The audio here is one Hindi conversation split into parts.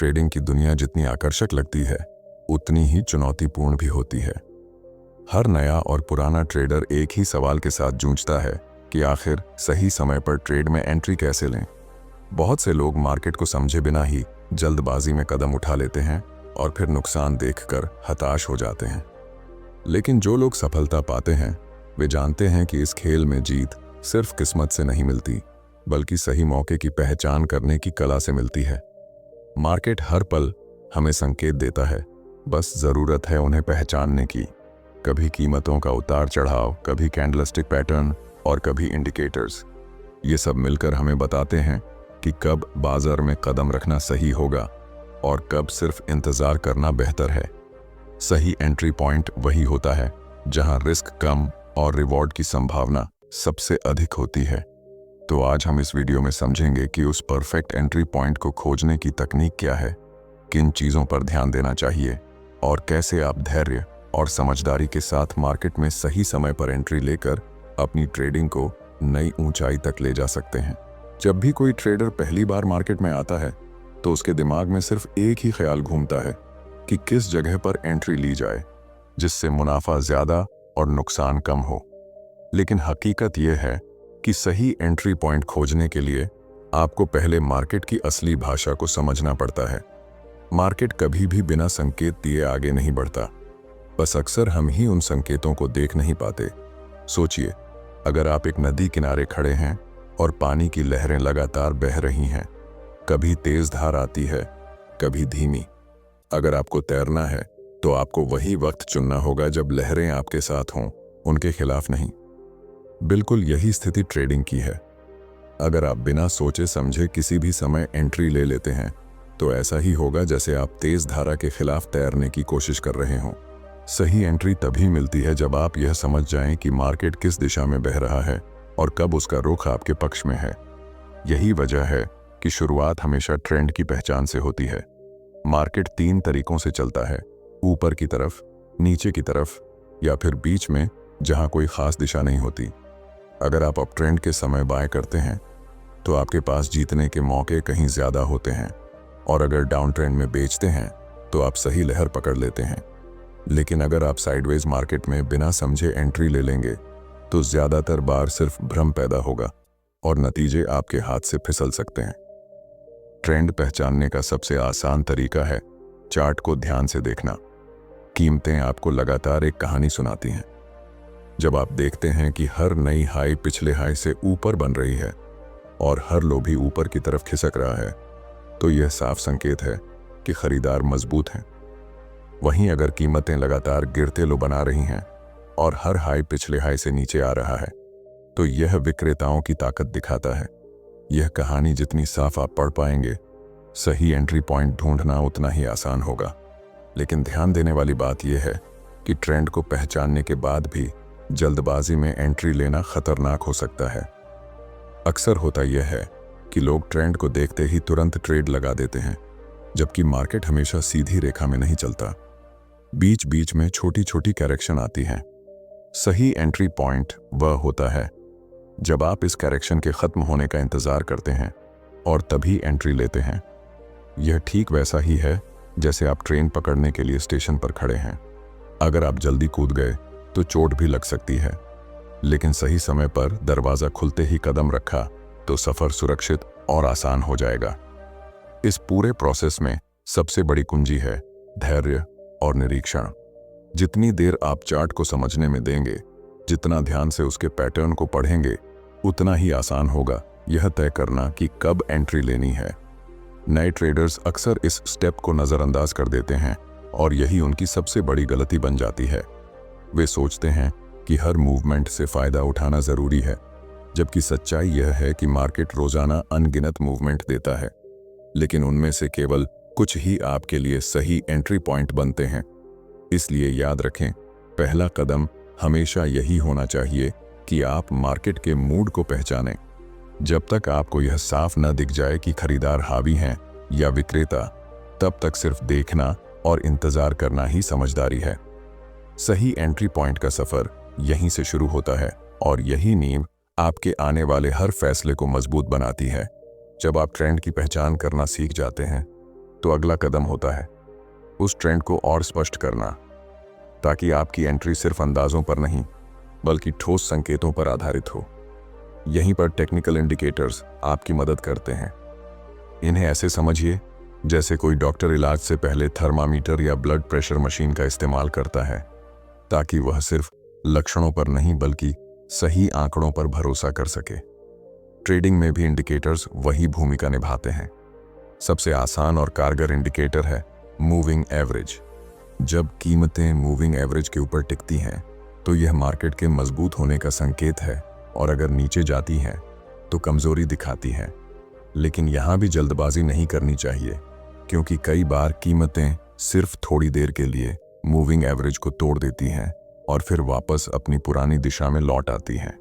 ट्रेडिंग की दुनिया जितनी आकर्षक लगती है उतनी ही चुनौतीपूर्ण भी होती है। हर नया और पुराना ट्रेडर एक ही सवाल के साथ जूझता है कि आखिर सही समय पर ट्रेड में एंट्री कैसे लें। बहुत से लोग मार्केट को समझे बिना ही जल्दबाजी में कदम उठा लेते हैं और फिर नुकसान देखकर हताश हो जाते हैं। लेकिन जो लोग सफलता पाते हैं वे जानते हैं कि इस खेल में जीत सिर्फ किस्मत से नहीं मिलती, बल्कि सही मौके की पहचान करने की कला से मिलती है। मार्केट हर पल हमें संकेत देता है, बस ज़रूरत है उन्हें पहचानने की। कभी कीमतों का उतार चढ़ाव, कभी कैंडलस्टिक पैटर्न और कभी इंडिकेटर्स, ये सब मिलकर हमें बताते हैं कि कब बाजार में कदम रखना सही होगा और कब सिर्फ इंतज़ार करना बेहतर है। सही एंट्री पॉइंट वही होता है जहां रिस्क कम और रिवॉर्ड की संभावना सबसे अधिक होती है। तो आज हम इस वीडियो में समझेंगे कि उस परफेक्ट एंट्री पॉइंट को खोजने की तकनीक क्या है, किन चीज़ों पर ध्यान देना चाहिए और कैसे आप धैर्य और समझदारी के साथ मार्केट में सही समय पर एंट्री लेकर अपनी ट्रेडिंग को नई ऊंचाई तक ले जा सकते हैं। जब भी कोई ट्रेडर पहली बार मार्केट में आता है तो उसके दिमाग में सिर्फ एक ही ख्याल घूमता है कि किस जगह पर एंट्री ली जाए जिससे मुनाफा ज़्यादा और नुकसान कम हो। लेकिन हकीकत यह है कि सही एंट्री पॉइंट खोजने के लिए आपको पहले मार्केट की असली भाषा को समझना पड़ता है। मार्केट कभी भी बिना संकेत दिए आगे नहीं बढ़ता, बस अक्सर हम ही उन संकेतों को देख नहीं पाते। सोचिए, अगर आप एक नदी किनारे खड़े हैं और पानी की लहरें लगातार बह रही हैं, कभी तेज धार आती है, कभी धीमी। अगर आपको तैरना है तो आपको वही वक्त चुनना होगा जब लहरें आपके साथ हों, उनके खिलाफ नहीं। बिल्कुल यही स्थिति ट्रेडिंग की है। अगर आप बिना सोचे समझे किसी भी समय एंट्री ले लेते हैं तो ऐसा ही होगा जैसे आप तेज धारा के खिलाफ तैरने की कोशिश कर रहे हों। सही एंट्री तभी मिलती है जब आप यह समझ जाएं कि मार्केट किस दिशा में बह रहा है और कब उसका रुख आपके पक्ष में है। यही वजह है कि शुरुआत हमेशा ट्रेंड की पहचान से होती है। मार्केट 3 तरीकों से चलता है, ऊपर की तरफ, नीचे की तरफ या फिर बीच में जहां कोई खास दिशा नहीं होती। अगर आप अप ट्रेंड के समय बाय करते हैं तो आपके पास जीतने के मौके कहीं ज़्यादा होते हैं, और अगर डाउन ट्रेंड में बेचते हैं तो आप सही लहर पकड़ लेते हैं। लेकिन अगर आप साइडवेज मार्केट में बिना समझे एंट्री ले लेंगे तो ज़्यादातर बार सिर्फ भ्रम पैदा होगा और नतीजे आपके हाथ से फिसल सकते हैं। ट्रेंड पहचानने का सबसे आसान तरीका है चार्ट को ध्यान से देखना। कीमतें आपको लगातार एक कहानी सुनाती हैं। जब आप देखते हैं कि हर नई हाई पिछले हाई से ऊपर बन रही है और हर लो भी ऊपर की तरफ खिसक रहा है, तो यह साफ संकेत है कि खरीदार मजबूत हैं। वहीं अगर कीमतें लगातार गिरते लो बना रही हैं और हर हाई पिछले हाई से नीचे आ रहा है, तो यह विक्रेताओं की ताकत दिखाता है। यह कहानी जितनी साफ आप पढ़ पाएंगे, सही एंट्री पॉइंट ढूंढना उतना ही आसान होगा। लेकिन ध्यान देने वाली बात यह है कि ट्रेंड को पहचानने के बाद भी जल्दबाजी में एंट्री लेना खतरनाक हो सकता है। अक्सर होता यह है कि लोग ट्रेंड को देखते ही तुरंत ट्रेड लगा देते हैं, जबकि मार्केट हमेशा सीधी रेखा में नहीं चलता। बीच बीच में छोटी छोटी करेक्शन आती हैं। सही एंट्री पॉइंट वह होता है जब आप इस करेक्शन के खत्म होने का इंतजार करते हैं और तभी एंट्री लेते हैं। यह ठीक वैसा ही है जैसे आप ट्रेन पकड़ने के लिए स्टेशन पर खड़े हैं। अगर आप जल्दी कूद गए तो चोट भी लग सकती है, लेकिन सही समय पर दरवाजा खुलते ही कदम रखा तो सफर सुरक्षित और आसान हो जाएगा। इस पूरे प्रोसेस में सबसे बड़ी कुंजी है धैर्य और निरीक्षण। जितनी देर आप चार्ट को समझने में देंगे, जितना ध्यान से उसके पैटर्न को पढ़ेंगे, उतना ही आसान होगा यह तय करना कि कब एंट्री लेनी है। नए ट्रेडर्स अक्सर इस स्टेप को नज़रअंदाज कर देते हैं और यही उनकी सबसे बड़ी गलती बन जाती है। वे सोचते हैं कि हर मूवमेंट से फ़ायदा उठाना ज़रूरी है, जबकि सच्चाई यह है कि मार्केट रोज़ाना अनगिनत मूवमेंट देता है, लेकिन उनमें से केवल कुछ ही आपके लिए सही एंट्री पॉइंट बनते हैं। इसलिए याद रखें, पहला कदम हमेशा यही होना चाहिए कि आप मार्केट के मूड को पहचानें। जब तक आपको यह साफ न दिख जाए कि खरीदार हावी हैं या विक्रेता, तब तक सिर्फ देखना और इंतज़ार करना ही समझदारी है। सही एंट्री पॉइंट का सफ़र यहीं से शुरू होता है और यही नींव आपके आने वाले हर फैसले को मजबूत बनाती है। जब आप ट्रेंड की पहचान करना सीख जाते हैं तो अगला कदम होता है उस ट्रेंड को और स्पष्ट करना, ताकि आपकी एंट्री सिर्फ अंदाजों पर नहीं बल्कि ठोस संकेतों पर आधारित हो। यहीं पर टेक्निकल इंडिकेटर्स आपकी मदद करते हैं। इन्हें ऐसे समझिए जैसे कोई डॉक्टर इलाज से पहले थर्मामीटर या ब्लड प्रेशर मशीन का इस्तेमाल करता है, ताकि वह सिर्फ लक्षणों पर नहीं बल्कि सही आंकड़ों पर भरोसा कर सके। ट्रेडिंग में भी इंडिकेटर्स वही भूमिका निभाते हैं। सबसे आसान और कारगर इंडिकेटर है मूविंग एवरेज। जब कीमतें मूविंग एवरेज के ऊपर टिकती हैं तो यह मार्केट के मजबूत होने का संकेत है, और अगर नीचे जाती हैं तो कमजोरी दिखाती हैं। लेकिन यहां भी जल्दबाजी नहीं करनी चाहिए, क्योंकि कई बार कीमतें सिर्फ थोड़ी देर के लिए मूविंग एवरेज को तोड़ देती हैं और फिर वापस अपनी पुरानी दिशा में लौट आती हैं।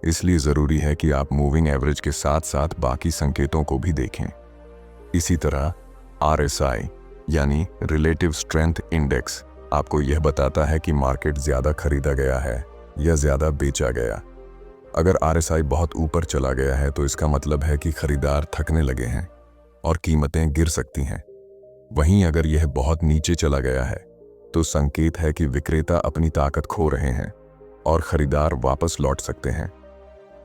इसलिए जरूरी है कि आप मूविंग एवरेज के साथ साथ बाकी संकेतों को भी देखें। इसी तरह RSI यानी रिलेटिव स्ट्रेंथ इंडेक्स आपको यह बताता है कि मार्केट ज्यादा खरीदा गया है या ज्यादा बेचा गया। अगर RSI बहुत ऊपर चला गया है तो इसका मतलब है कि खरीदार थकने लगे हैं और कीमतें गिर सकती हैं। वहीं अगर यह बहुत नीचे चला गया है तो संकेत है कि विक्रेता अपनी ताकत खो रहे हैं और खरीदार वापस लौट सकते हैं।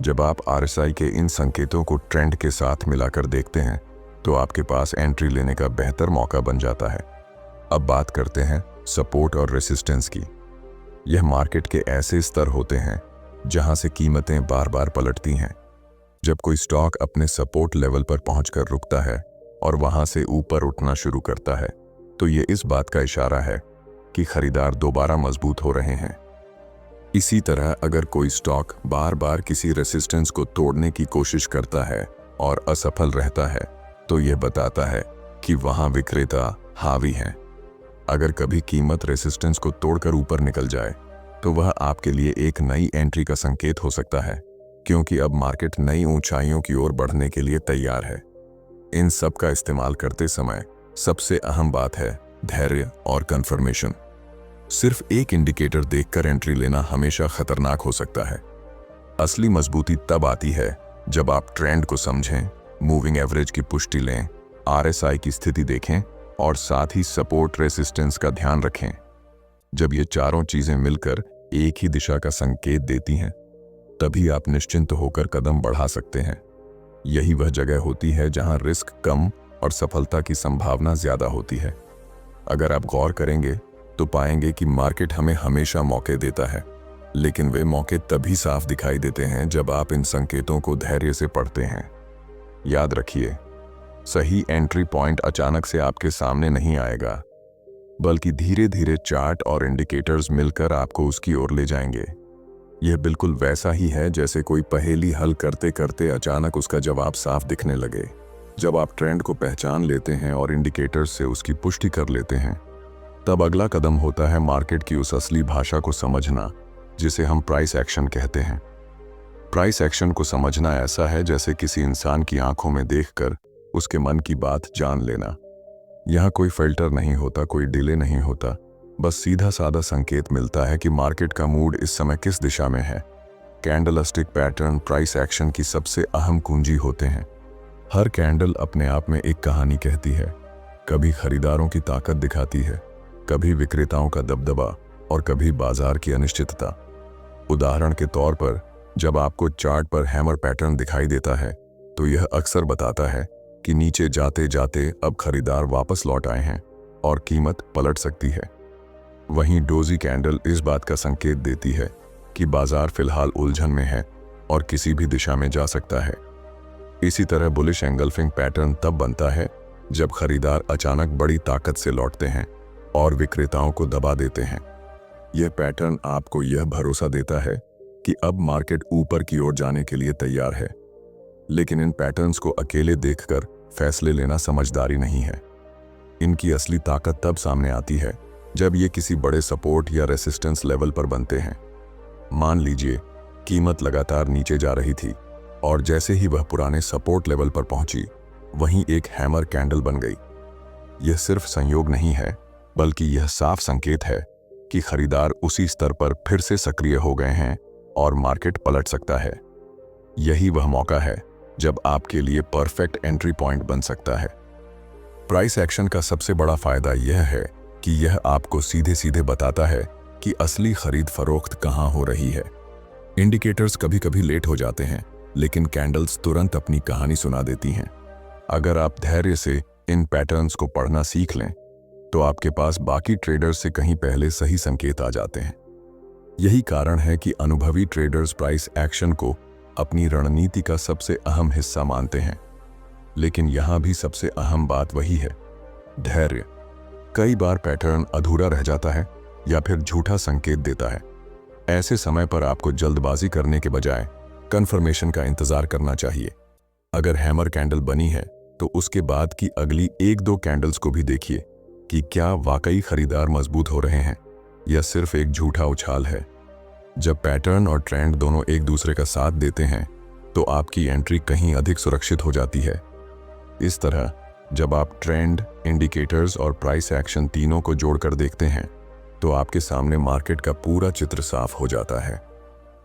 जब आप RSI के इन संकेतों को ट्रेंड के साथ मिलाकर देखते हैं तो आपके पास एंट्री लेने का बेहतर मौका बन जाता है। अब बात करते हैं सपोर्ट और रेसिस्टेंस की। यह मार्केट के ऐसे स्तर होते हैं जहां से कीमतें बार बार पलटती हैं। जब कोई स्टॉक अपने सपोर्ट लेवल पर पहुंचकर रुकता है और वहां से ऊपर उठना शुरू करता है तो ये इस बात का इशारा है कि खरीदार दोबारा मजबूत हो रहे हैं। इसी तरह अगर कोई स्टॉक बार बार किसी रेसिस्टेंस को तोड़ने की कोशिश करता है और असफल रहता है तो यह बताता है कि वहां विक्रेता हावी हैं। अगर कभी कीमत रेसिस्टेंस को तोड़कर ऊपर निकल जाए तो वह आपके लिए एक नई एंट्री का संकेत हो सकता है, क्योंकि अब मार्केट नई ऊंचाइयों की ओर बढ़ने के लिए तैयार है। इन सब का इस्तेमाल करते समय सबसे अहम बात है धैर्य और कंफर्मेशन। सिर्फ एक इंडिकेटर देखकर एंट्री लेना हमेशा खतरनाक हो सकता है। असली मजबूती तब आती है जब आप ट्रेंड को समझें, मूविंग एवरेज की पुष्टि लें, RSI की स्थिति देखें और साथ ही सपोर्ट रेसिस्टेंस का ध्यान रखें। जब ये चारों चीजें मिलकर एक ही दिशा का संकेत देती हैं, तभी आप निश्चिंत होकर कदम बढ़ा सकते हैं। यही वह जगह होती है जहां रिस्क कम और सफलता की संभावना ज्यादा होती है। अगर आप गौर करेंगे तो पाएंगे कि मार्केट हमें हमेशा मौके देता है, लेकिन वे मौके तभी साफ दिखाई देते हैं जब आप इन संकेतों को धैर्य से पढ़ते हैं। याद रखिए, सही एंट्री पॉइंट अचानक से आपके सामने नहीं आएगा, बल्कि धीरे धीरे चार्ट और इंडिकेटर्स मिलकर आपको उसकी ओर ले जाएंगे। यह बिल्कुल वैसा ही है जैसे कोई पहेली हल करते करते अचानक उसका जवाब साफ दिखने लगे। जब आप ट्रेंड को पहचान लेते हैं और इंडिकेटर्स से उसकी पुष्टि कर लेते हैं, तब अगला कदम होता है मार्केट की उस असली भाषा को समझना जिसे हम प्राइस एक्शन कहते हैं। प्राइस एक्शन को समझना ऐसा है जैसे किसी इंसान की आंखों में देखकर उसके मन की बात जान लेना। यहाँ कोई फिल्टर नहीं होता, कोई डिले नहीं होता, बस सीधा साधा संकेत मिलता है कि मार्केट का मूड इस समय किस दिशा में है। कैंडलस्टिक पैटर्न प्राइस एक्शन की सबसे अहम कुंजी होते हैं। हर कैंडल अपने आप में एक कहानी कहती है। कभी खरीदारों की ताकत दिखाती है, कभी विक्रेताओं का दबदबा और कभी बाजार की अनिश्चितता। उदाहरण के तौर पर जब आपको चार्ट पर हैमर पैटर्न दिखाई देता है तो यह अक्सर बताता है कि नीचे जाते जाते अब खरीदार वापस लौट आए हैं और कीमत पलट सकती है। वहीं डोजी कैंडल इस बात का संकेत देती है कि बाजार फिलहाल उलझन में है और किसी भी दिशा में जा सकता है। इसी तरह बुलिश एंगल्फिंग पैटर्न तब बनता है जब खरीदार अचानक बड़ी ताकत से लौटते हैं और विक्रेताओं को दबा देते हैं। यह पैटर्न आपको यह भरोसा देता है कि अब मार्केट ऊपर की ओर जाने के लिए तैयार है। लेकिन इन पैटर्न्स को अकेले देखकर फैसले लेना समझदारी नहीं है। इनकी असली ताकत तब सामने आती है जब ये किसी बड़े सपोर्ट या रेसिस्टेंस लेवल पर बनते हैं। मान लीजिए कीमत लगातार नीचे जा रही थी और जैसे ही वह पुराने सपोर्ट लेवल पर पहुंची, वहीं एक हैमर कैंडल बन गई। यह सिर्फ संयोग नहीं है, बल्कि यह साफ संकेत है कि खरीदार उसी स्तर पर फिर से सक्रिय हो गए हैं और मार्केट पलट सकता है। यही वह मौका है जब आपके लिए परफेक्ट एंट्री पॉइंट बन सकता है। प्राइस एक्शन का सबसे बड़ा फायदा यह है कि यह आपको सीधे सीधे बताता है कि असली खरीद फरोख्त कहां हो रही है। इंडिकेटर्स कभी कभी लेट हो जाते हैं, लेकिन कैंडल्स तुरंत अपनी कहानी सुना देती हैं। अगर आप धैर्य से इन पैटर्न्स को पढ़ना सीख लें, तो आपके पास बाकी ट्रेडर्स से कहीं पहले सही संकेत आ जाते हैं। यही कारण है कि अनुभवी ट्रेडर्स प्राइस एक्शन को अपनी रणनीति का सबसे अहम हिस्सा मानते हैं। लेकिन यहां भी सबसे अहम बात वही है, धैर्य। कई बार पैटर्न अधूरा रह जाता है या फिर झूठा संकेत देता है। ऐसे समय पर आपको जल्दबाजी करने के बजाय कंफर्मेशन का इंतजार करना चाहिए। अगर हैमर कैंडल बनी है तो उसके बाद की अगली 1-2 कैंडल्स को भी देखिए कि क्या वाकई खरीदार मजबूत हो रहे हैं या सिर्फ एक झूठा उछाल है। जब पैटर्न और ट्रेंड दोनों एक दूसरे का साथ देते हैं तो आपकी एंट्री कहीं अधिक सुरक्षित हो जाती है। इस तरह जब आप ट्रेंड, इंडिकेटर्स और प्राइस एक्शन तीनों को जोड़कर देखते हैं तो आपके सामने मार्केट का पूरा चित्र साफ हो जाता है।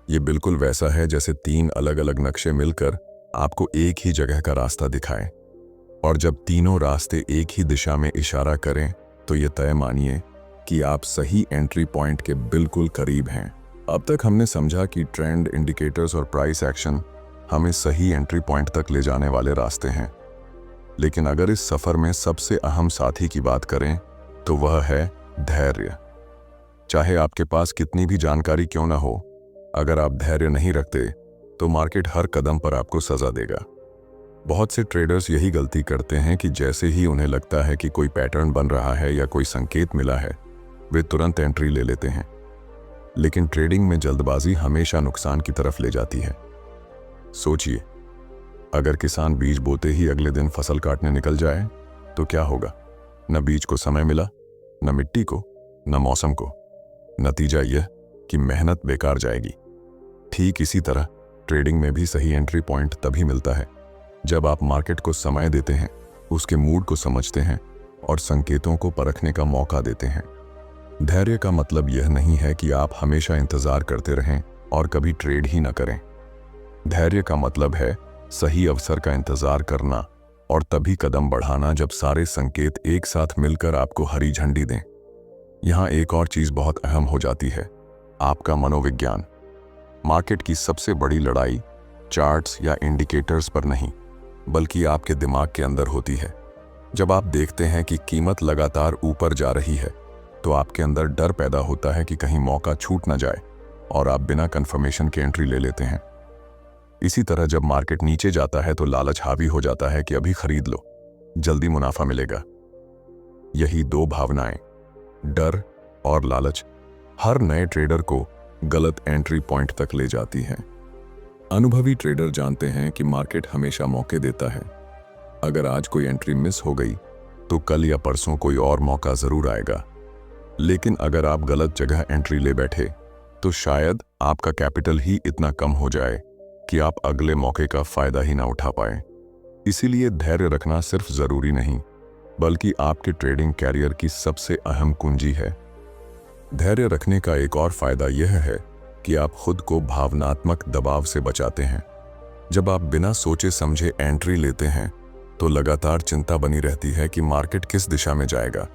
ये बिल्कुल वैसा है जैसे 3 अलग अलग नक्शे मिलकर आपको एक ही जगह का रास्ता दिखाएं, और जब तीनों रास्ते एक ही दिशा में इशारा करें तो ये तय मानिए कि आप सही एंट्री पॉइंट के बिल्कुल करीब हैं। अब तक हमने समझा कि ट्रेंड, इंडिकेटर्स और प्राइस एक्शन हमें सही एंट्री पॉइंट तक ले जाने वाले रास्ते हैं। लेकिन अगर इस सफर में सबसे अहम साथी की बात करें तो वह है धैर्य। चाहे आपके पास कितनी भी जानकारी क्यों ना हो, अगर आप धैर्य नहीं रखते तो मार्केट हर कदम पर आपको सजा देगा। बहुत से ट्रेडर्स यही गलती करते हैं कि जैसे ही उन्हें लगता है कि कोई पैटर्न बन रहा है या कोई संकेत मिला है, वे तुरंत एंट्री ले लेते हैं। लेकिन ट्रेडिंग में जल्दबाजी हमेशा नुकसान की तरफ ले जाती है। सोचिए, अगर किसान बीज बोते ही अगले दिन फसल काटने निकल जाए तो क्या होगा? न बीज को समय मिला, न मिट्टी को, न मौसम को। नतीजा यह कि मेहनत बेकार जाएगी। ठीक इसी तरह ट्रेडिंग में भी सही एंट्री पॉइंट तभी मिलता है जब आप मार्केट को समय देते हैं, उसके मूड को समझते हैं और संकेतों को परखने का मौका देते हैं। धैर्य का मतलब यह नहीं है कि आप हमेशा इंतजार करते रहें और कभी ट्रेड ही न करें। धैर्य का मतलब है सही अवसर का इंतजार करना और तभी कदम बढ़ाना जब सारे संकेत एक साथ मिलकर आपको हरी झंडी दें। यहां एक और चीज बहुत अहम हो जाती है, आपका मनोविज्ञान। मार्केट की सबसे बड़ी लड़ाई चार्ट्स या इंडिकेटर्स पर नहीं, बल्कि आपके दिमाग के अंदर होती है। जब आप देखते हैं कि कीमत लगातार ऊपर जा रही है तो आपके अंदर डर पैदा होता है कि कहीं मौका छूट ना जाए और आप बिना कंफर्मेशन के एंट्री ले लेते हैं। इसी तरह जब मार्केट नीचे जाता है तो लालच हावी हो जाता है कि अभी खरीद लो, जल्दी मुनाफा मिलेगा। यही 2 भावनाएं, डर और लालच, हर नए ट्रेडर को गलत एंट्री पॉइंट तक ले जाती हैं। अनुभवी ट्रेडर जानते हैं कि मार्केट हमेशा मौके देता है। अगर आज कोई एंट्री मिस हो गई तो कल या परसों कोई और मौका जरूर आएगा। लेकिन अगर आप गलत जगह एंट्री ले बैठे तो शायद आपका कैपिटल ही इतना कम हो जाए कि आप अगले मौके का फायदा ही ना उठा पाए। इसीलिए धैर्य रखना सिर्फ जरूरी नहीं, बल्कि आपके ट्रेडिंग कैरियर की सबसे अहम कुंजी है। धैर्य रखने का एक और फायदा यह है कि आप खुद को भावनात्मक दबाव से बचाते हैं। जब आप बिना सोचे समझे एंट्री लेते हैं तो लगातार चिंता बनी रहती है कि मार्केट किस दिशा में जाएगा।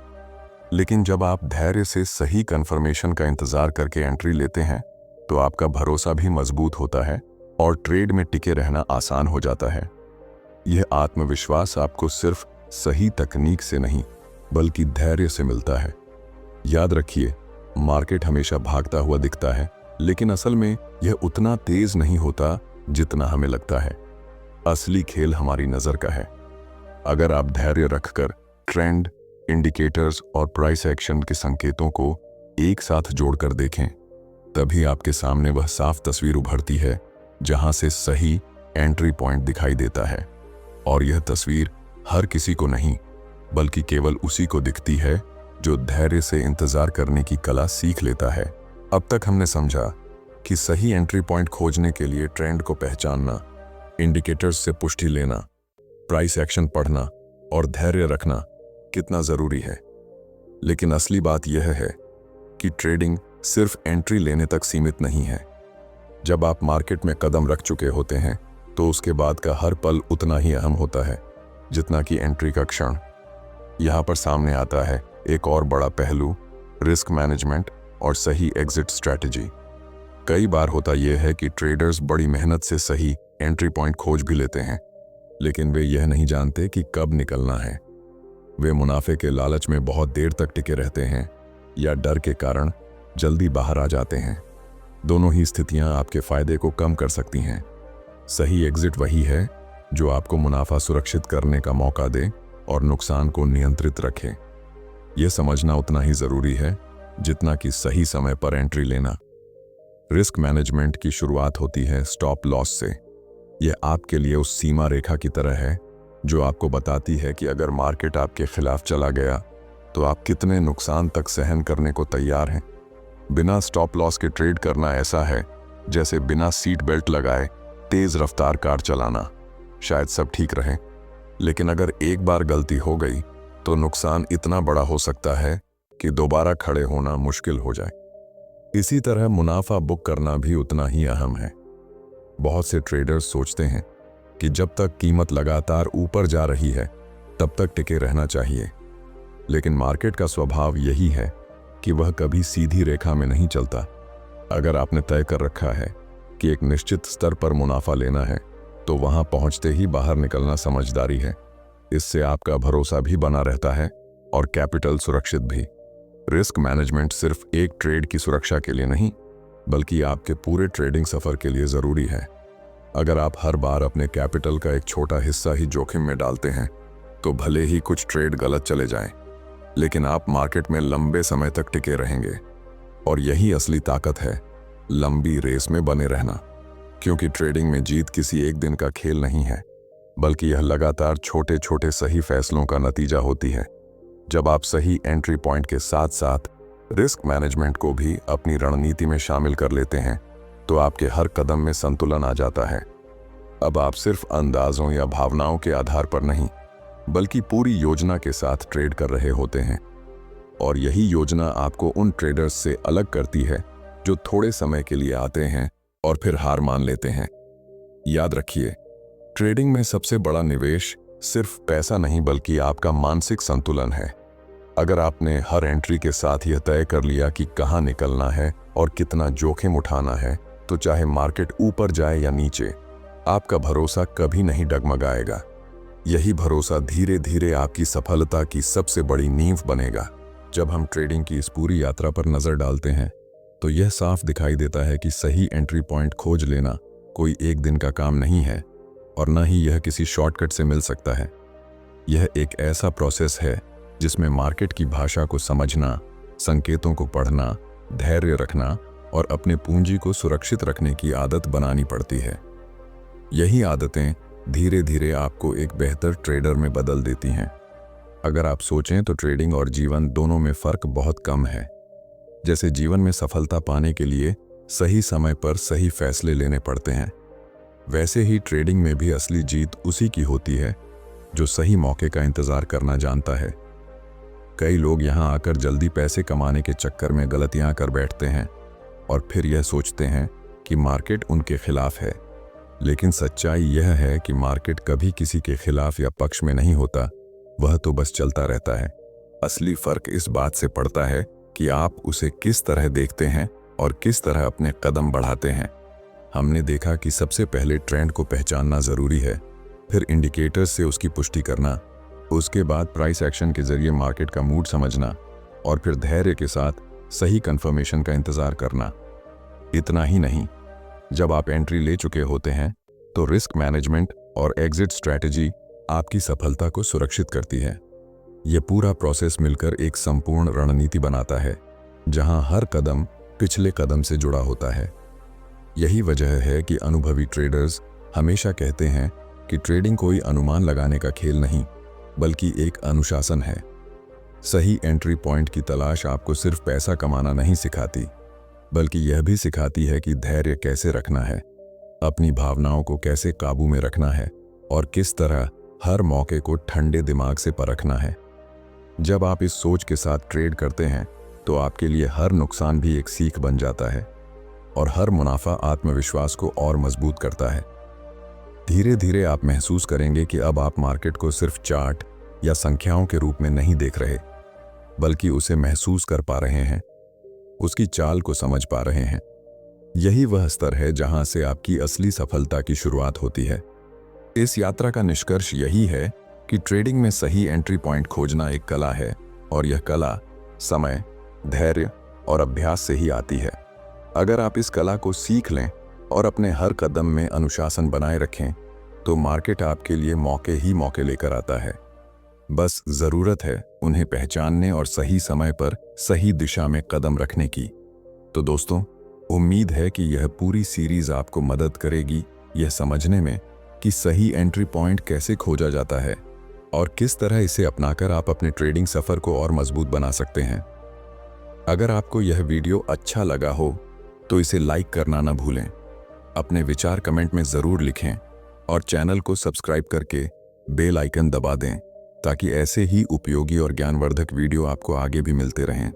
लेकिन जब आप धैर्य से सही कंफर्मेशन का इंतजार करके एंट्री लेते हैं तो आपका भरोसा भी मजबूत होता है और ट्रेड में टिके रहना आसान हो जाता है। यह आत्मविश्वास आपको सिर्फ सही तकनीक से नहीं, बल्कि धैर्य से मिलता है। याद रखिए, मार्केट हमेशा भागता हुआ दिखता है, लेकिन असल में यह उतना तेज नहीं होता जितना हमें लगता है। असली खेल हमारी नजर का है। अगर आप धैर्य रखकर ट्रेंड, इंडिकेटर्स और प्राइस एक्शन के संकेतों को एक साथ जोड़कर देखें, तभी आपके सामने वह साफ तस्वीर उभरती है जहां से सही एंट्री पॉइंट दिखाई देता है। और यह तस्वीर हर किसी को नहीं, बल्कि केवल उसी को दिखती है जो धैर्य से इंतजार करने की कला सीख लेता है। अब तक हमने समझा कि सही एंट्री पॉइंट खोजने के लिए ट्रेंड को पहचानना, इंडिकेटर्स से पुष्टि लेना, प्राइस एक्शन पढ़ना और धैर्य रखना कितना जरूरी है। लेकिन असली बात यह है कि ट्रेडिंग सिर्फ एंट्री लेने तक सीमित नहीं है। जब आप मार्केट में कदम रख चुके होते हैं तो उसके बाद का हर पल उतना ही अहम होता है जितना कि एंट्री का क्षण। यहाँ पर सामने आता है एक और बड़ा पहलू, रिस्क मैनेजमेंट और सही एग्जिट स्ट्रैटेजी। कई बार होता यह है कि ट्रेडर्स बड़ी मेहनत से सही एंट्री पॉइंट खोज भी लेते हैं, लेकिन वे यह नहीं जानते कि कब निकलना है। वे मुनाफे के लालच में बहुत देर तक टिके रहते हैं या डर के कारण जल्दी बाहर आ जाते हैं। दोनों ही स्थितियां आपके फायदे को कम कर सकती हैं। सही एग्जिट वही है जो आपको मुनाफा सुरक्षित करने का मौका दे और नुकसान को नियंत्रित रखे। यह समझना उतना ही जरूरी है जितना कि सही समय पर एंट्री लेना। रिस्क मैनेजमेंट की शुरुआत होती है स्टॉप लॉस से। यह आपके लिए उस सीमा रेखा की तरह है जो आपको बताती है कि अगर मार्केट आपके खिलाफ चला गया तो आप कितने नुकसान तक सहन करने को तैयार हैं। बिना स्टॉप लॉस के ट्रेड करना ऐसा है जैसे बिना सीट बेल्ट लगाए तेज रफ्तार कार चलाना। शायद सब ठीक रहे, लेकिन अगर एक बार गलती हो गई तो नुकसान इतना बड़ा हो सकता है कि दोबारा खड़े होना मुश्किल हो जाए। इसी तरह मुनाफा बुक करना भी उतना ही अहम है। बहुत से ट्रेडर्स सोचते हैं कि जब तक कीमत लगातार ऊपर जा रही है तब तक टिके रहना चाहिए, लेकिन मार्केट का स्वभाव यही है कि वह कभी सीधी रेखा में नहीं चलता। अगर आपने तय कर रखा है कि एक निश्चित स्तर पर मुनाफा लेना है तो वहां पहुंचते ही बाहर निकलना समझदारी है। इससे आपका भरोसा भी बना रहता है और कैपिटल सुरक्षित भी। रिस्क मैनेजमेंट सिर्फ एक ट्रेड की सुरक्षा के लिए नहीं, बल्कि आपके पूरे ट्रेडिंग सफर के लिए जरूरी है। अगर आप हर बार अपने कैपिटल का एक छोटा हिस्सा ही जोखिम में डालते हैं तो भले ही कुछ ट्रेड गलत चले जाएं, लेकिन आप मार्केट में लंबे समय तक टिके रहेंगे। और यही असली ताकत है, लंबी रेस में बने रहना। क्योंकि ट्रेडिंग में जीत किसी एक दिन का खेल नहीं है, बल्कि यह लगातार छोटे छोटे सही फैसलों का नतीजा होती है। जब आप सही एंट्री पॉइंट के साथ साथ रिस्क मैनेजमेंट को भी अपनी रणनीति में शामिल कर लेते हैं तो आपके हर कदम में संतुलन आ जाता है। अब आप सिर्फ अंदाजों या भावनाओं के आधार पर नहीं, बल्कि पूरी योजना के साथ ट्रेड कर रहे होते हैं। और यही योजना आपको उन ट्रेडर्स से अलग करती है जो थोड़े समय के लिए आते हैं और फिर हार मान लेते हैं। याद रखिए, ट्रेडिंग में सबसे बड़ा निवेश सिर्फ पैसा नहीं बल्कि आपका मानसिक संतुलन है। अगर आपने हर एंट्री के साथ यह तय कर लिया कि कहां निकलना है और कितना जोखिम उठाना है, तो चाहे मार्केट ऊपर जाए या नीचे, आपका भरोसा कभी नहीं डगमगाएगा। यही भरोसा धीरे धीरे आपकी सफलता की सबसे बड़ी नींव बनेगा। जब हम ट्रेडिंग की इस पूरी यात्रा पर नजर डालते हैं तो यह साफ दिखाई देता है कि सही एंट्री पॉइंट खोज लेना कोई एक दिन का काम नहीं है और न ही यह किसी शॉर्टकट से मिल सकता है। यह एक ऐसा प्रोसेस है जिसमें मार्केट की भाषा को समझना, संकेतों को पढ़ना, धैर्य रखना और अपने पूंजी को सुरक्षित रखने की आदत बनानी पड़ती है। यही आदतें धीरे धीरे आपको एक बेहतर ट्रेडर में बदल देती हैं। अगर आप सोचें तो ट्रेडिंग और जीवन दोनों में फर्क बहुत कम है। जैसे जीवन में सफलता पाने के लिए सही समय पर सही फैसले लेने पड़ते हैं, वैसे ही ट्रेडिंग में भी असली जीत उसी की होती है जो सही मौके का इंतजार करना जानता है। कई लोग यहाँ आकर जल्दी पैसे कमाने के चक्कर में गलतियां कर बैठते हैं और फिर यह सोचते हैं कि मार्केट उनके खिलाफ है। लेकिन सच्चाई यह है कि मार्केट कभी किसी के खिलाफ या पक्ष में नहीं होता, वह तो बस चलता रहता है। असली फर्क इस बात से पड़ता है कि आप उसे किस तरह देखते हैं और किस तरह अपने कदम बढ़ाते हैं। हमने देखा कि सबसे पहले ट्रेंड को पहचानना जरूरी है, फिर इंडिकेटर्स से उसकी पुष्टि करना, उसके बाद प्राइस एक्शन के जरिए मार्केट का मूड समझना और फिर धैर्य के साथ सही कंफर्मेशन का इंतजार करना। इतना ही नहीं, जब आप एंट्री ले चुके होते हैं तो रिस्क मैनेजमेंट और एग्जिट स्ट्रैटेजी आपकी सफलता को सुरक्षित करती है। यह पूरा प्रोसेस मिलकर एक संपूर्ण रणनीति बनाता है जहां हर कदम पिछले कदम से जुड़ा होता है। यही वजह है कि अनुभवी ट्रेडर्स हमेशा कहते हैं कि ट्रेडिंग कोई अनुमान लगाने का खेल नहीं, बल्कि एक अनुशासन है। सही एंट्री पॉइंट की तलाश आपको सिर्फ पैसा कमाना नहीं सिखाती, बल्कि यह भी सिखाती है कि धैर्य कैसे रखना है, अपनी भावनाओं को कैसे काबू में रखना है और किस तरह हर मौके को ठंडे दिमाग से परखना है। जब आप इस सोच के साथ ट्रेड करते हैं तो आपके लिए हर नुकसान भी एक सीख बन जाता है और हर मुनाफा आत्मविश्वास को और मजबूत करता है। धीरे धीरे आप महसूस करेंगे कि अब आप मार्केट को सिर्फ चार्ट, या संख्याओं के रूप में नहीं देख रहे, बल्कि उसे महसूस कर पा रहे हैं, उसकी चाल को समझ पा रहे हैं। यही वह स्तर है जहां से आपकी असली सफलता की शुरुआत होती है। इस यात्रा का निष्कर्ष यही है कि ट्रेडिंग में सही एंट्री पॉइंट खोजना एक कला है, और यह कला समय, धैर्य और अभ्यास से ही आती है। अगर आप इस कला को सीख लें और अपने हर कदम में अनुशासन बनाए रखें, तो मार्केट आपके लिए मौके ही मौके लेकर आता है। बस ज़रूरत है उन्हें पहचानने और सही समय पर सही दिशा में कदम रखने की। तो दोस्तों, उम्मीद है कि यह पूरी सीरीज आपको मदद करेगी यह समझने में कि सही एंट्री पॉइंट कैसे खोजा जाता है और किस तरह इसे अपनाकर आप अपने ट्रेडिंग सफ़र को और मजबूत बना सकते हैं। अगर आपको यह वीडियो अच्छा लगा हो तो इसे लाइक करना न भूलें, अपने विचार कमेंट में ज़रूर लिखें और चैनल को सब्सक्राइब करके बेल आइकन दबा दें ताकि ऐसे ही उपयोगी और ज्ञानवर्धक वीडियो आपको आगे भी मिलते रहें।